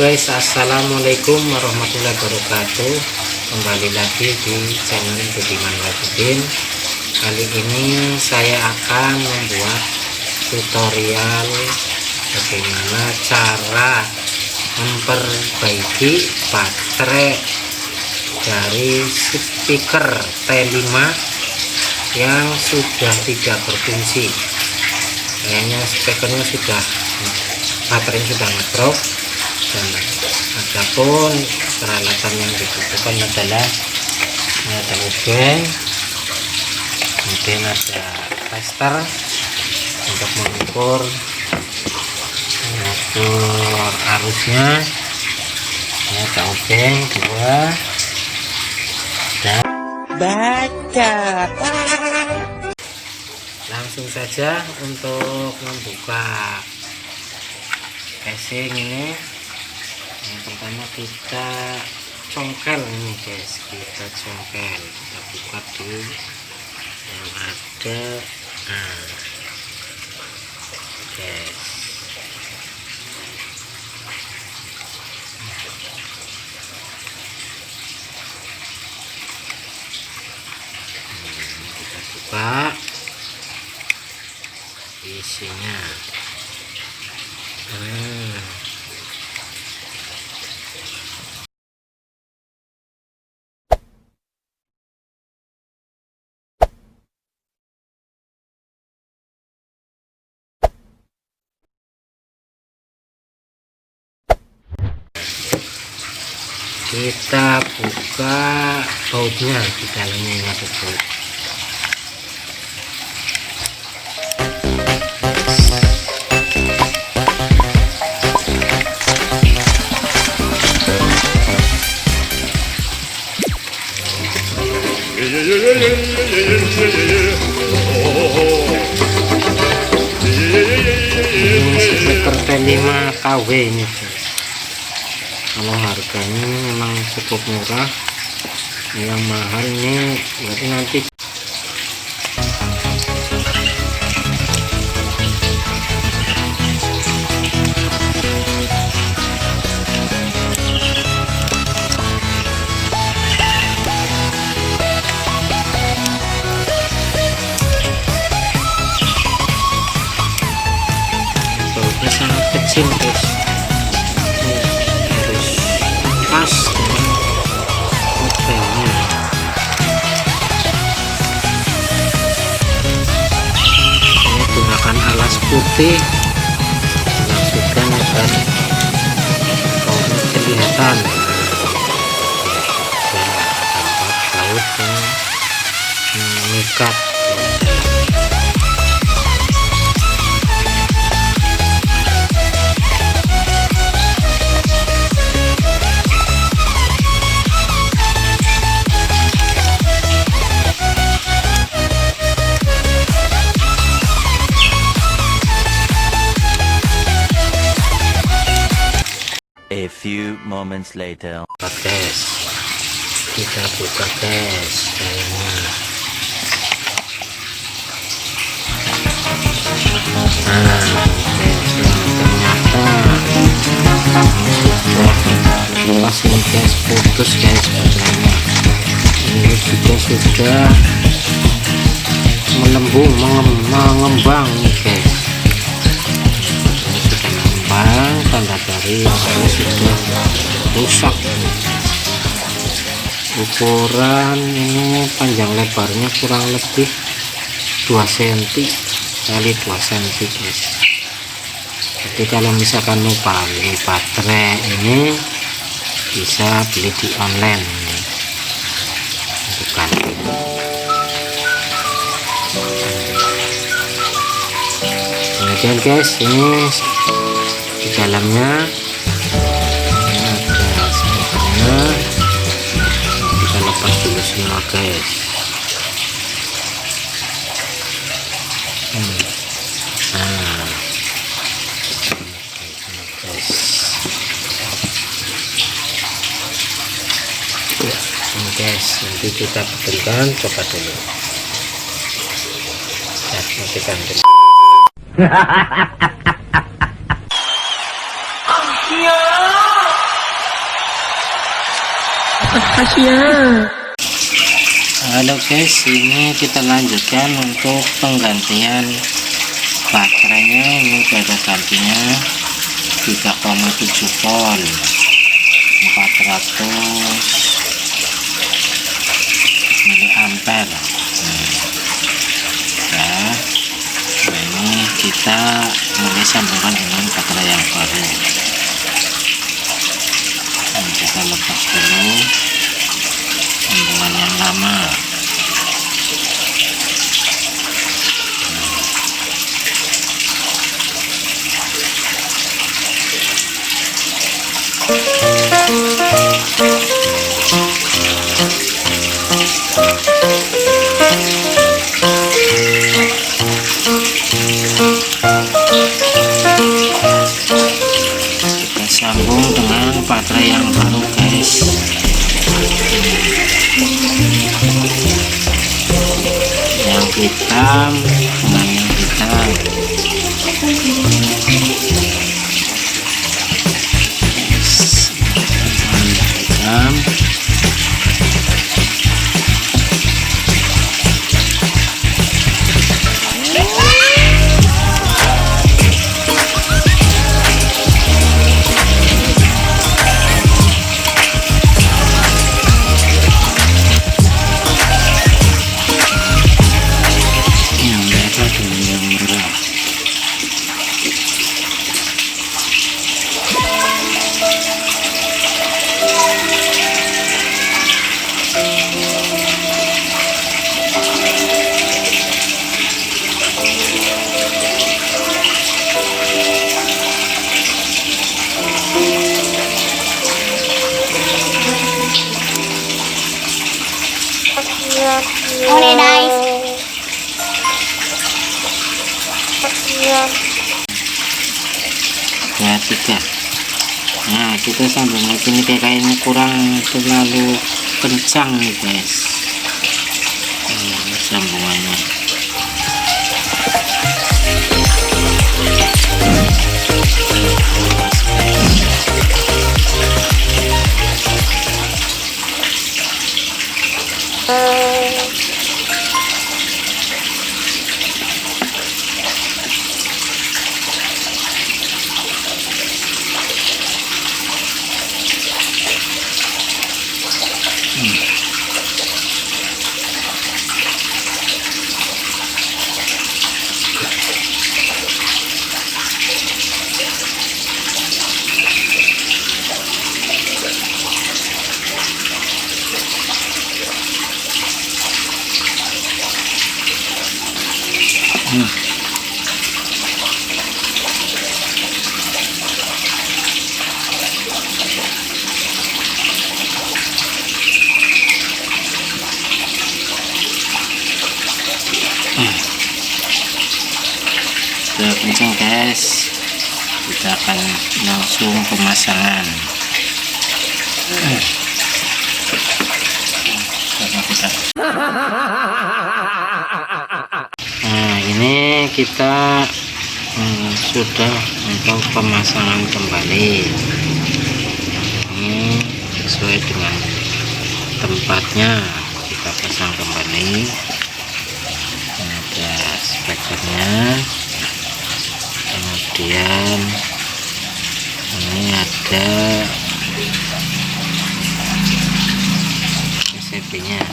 guys, assalamualaikum warahmatullahi wabarakatuh. Kembali lagi di channel Budiman Wadudin. Kali ini saya akan membuat tutorial bagaimana cara memperbaiki baterai dari speaker T5 yang sudah tidak berfungsi. Kayaknya speakernya sudah, baterainya sudah ngedrop. Dan adapun peralatan yang dibutuhkan adalah ada obeng, kemudian ada tester untuk mengukur arusnya, ada obeng 2 dan baca. Langsung saja untuk membuka casing ini. Yang pertama kita congkel ini guys, kita congkel, kita buka di yang ada guys. Kita buka isinya. Kita buka bautnya, di dalamnya ini ada baut. Ini speaker T5 KW ini guys. Kalau harganya memang cukup murah, yang mahal ini berarti nanti bautnya sangat kecil guys. Pas dengan obengnya. Saya gunakan alas putih maksudkan agar bautnya kelihatan. Tampak baut yang mengikat. A few moments later. Guys, kita buka guys dalamnya. Ternyata lepas ini guys, putus guys baterainya. Ini juga sudah melembung, mengembang nih guys. Tanda dari ini sudah rusak. Ukuran ini panjang lebarnya kurang lebih 2 cm kali 2 cm guys. Jadi kalau misalkan mau beli baterai ini bisa beli di online untuk ganti. Kemudian guys, ini di dalamnya ada speakernya. Kita lepas dulu semua guys. Ini guys, nanti kita betulkan, coba dulu. Matikan dulu. Yeah. Halo guys, ini kita lanjutkan untuk penggantian baterainya. Ini pada gantinya 3,7 volt 400 miliampere. Nah, ini kita mulai sambungkan dengan baterai yang baru. Kita lepas dulu sambungan yang lama. Kita sambung dengan baterai yang baru guys. Yang hitam dengan yang hitam. Oke guys. Ya 3. Nah kita sambung lagi nih, kayaknya kurang terlalu kencang nih guys. Sambungannya. Sudah kencang guys, kita akan langsung pemasangan. Nah ini kita sudah untuk pemasangan kembali. Ini sesuai dengan tempatnya, kita pasang kembali. Ada spekernya, kemudian ini ada PCB nya.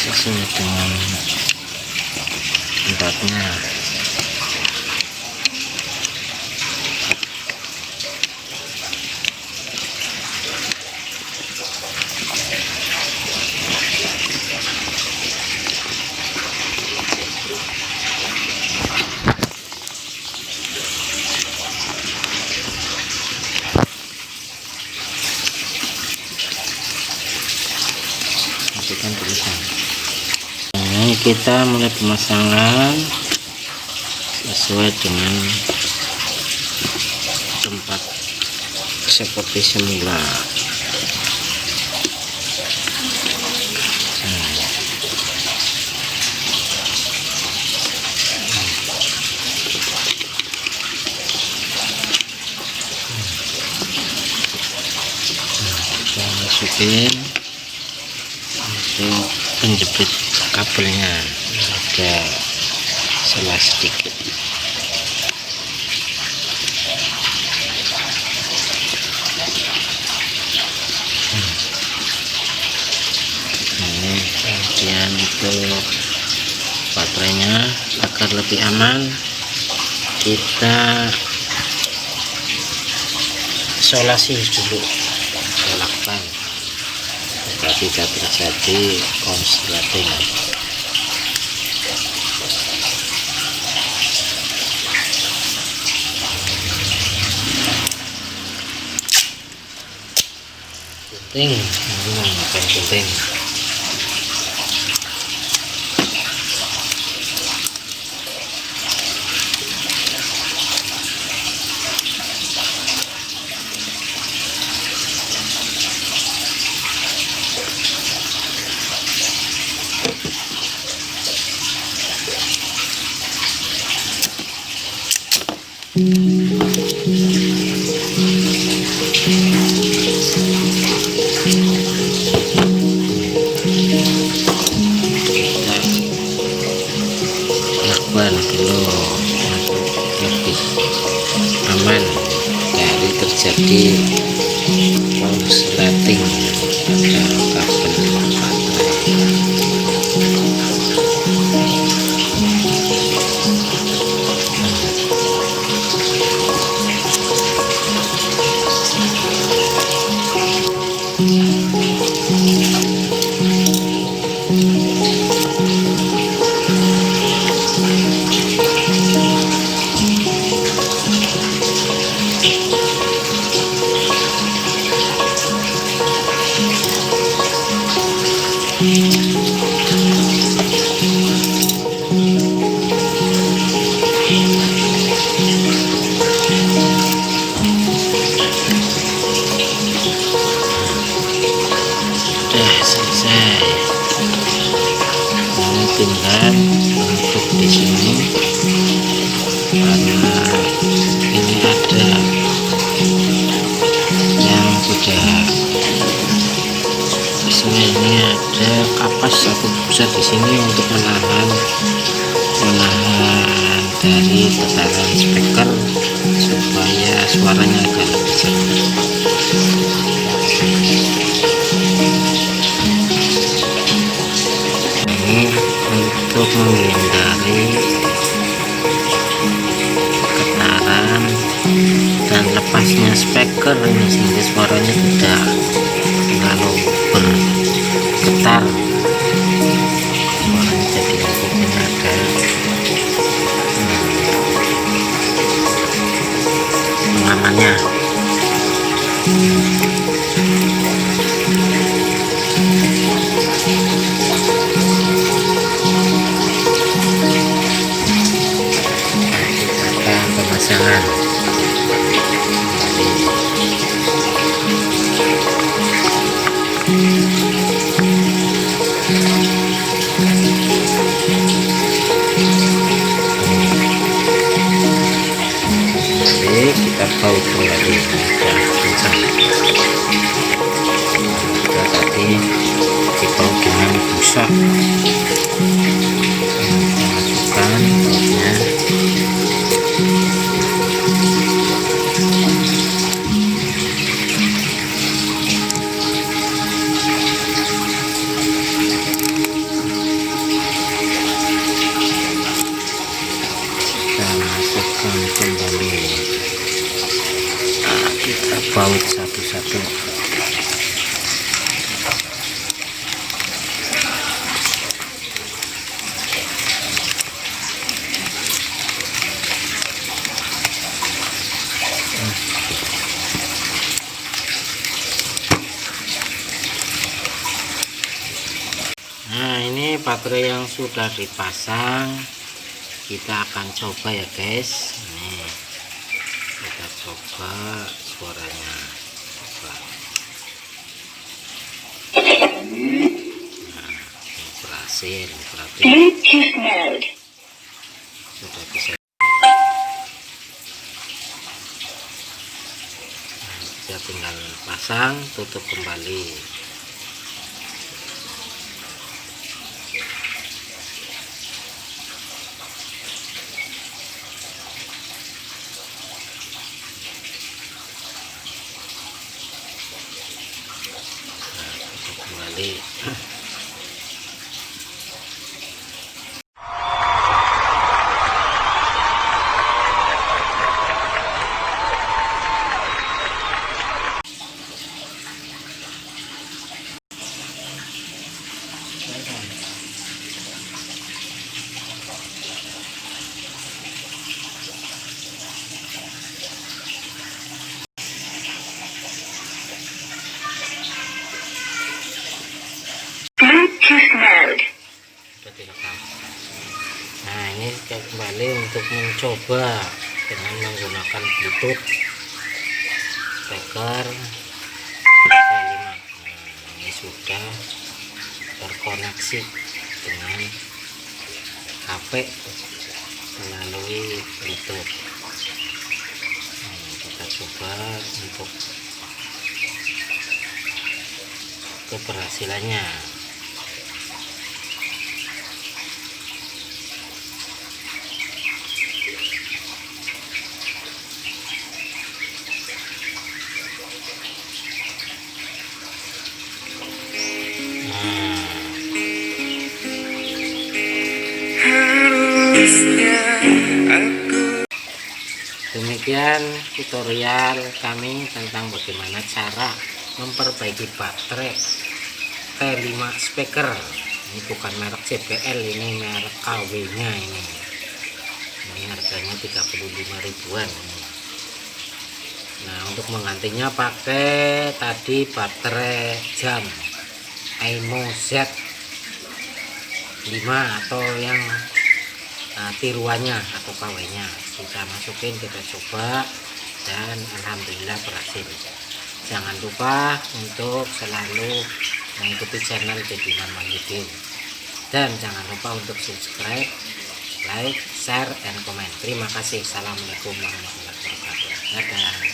Sesuai dengan tempatnya. Masukkan tulisan. Ini kita mulai pemasangan sesuai dengan tempat seperti semula. pin untuk penjepit kabelnya, ada salah sedikit. Ini kemudian untuk baterainya, agar lebih aman kita isolasi dulu, kolakkan agar tidak terjadi konsleting. Penting, penting. Lakukan dulu lebih aman dari terjadi konsleting pada kabel baterai. Tinggal untuk di sini, karena ini ada yang sudah ini ada kapas satu besar di sini untuk menahan dari tekanan speaker supaya suaranya agak lebih jelas. Ini untuk menghindari getaran dan lepasnya speaker ini, sehingga suaranya tidak terlalu bergetar, suaranya jadi lebih nada. Pengamannya pemasangan. Jadi kita baut kembali, sudah kencang. Kita tadi dibaut dengan busa, masukkan bautnya. Masukkan kembali, kita baut satu-satu. Nah, ini baterai yang sudah dipasang, kita akan coba ya guys. Nih, kita coba suaranya. Coba. Nah, berhasil, berarti sudah bisa. Nah, kita tinggal pasang, tutup kembali. ini kembali untuk mencoba dengan menggunakan Bluetooth speaker T5. Ini sudah terkoneksi dengan HP melalui Bluetooth. Kita coba untuk keberhasilannya. Demikian tutorial kami tentang bagaimana cara memperbaiki baterai T5 speaker. Ini bukan merek JBL, ini merek KW nya ini harganya 35 ribuan. Nah, untuk menggantinya pakai tadi baterai jam Aimo Z5 atau yang tiruannya atau KW nya. Kita masukin, kita coba, dan alhamdulillah berhasil. Jangan lupa untuk selalu mengikuti channel Dedi Manual Video, dan jangan lupa untuk subscribe, like, share, and comment. Terima kasih. Assalamualaikum warahmatullahi wabarakatuh. Dadah.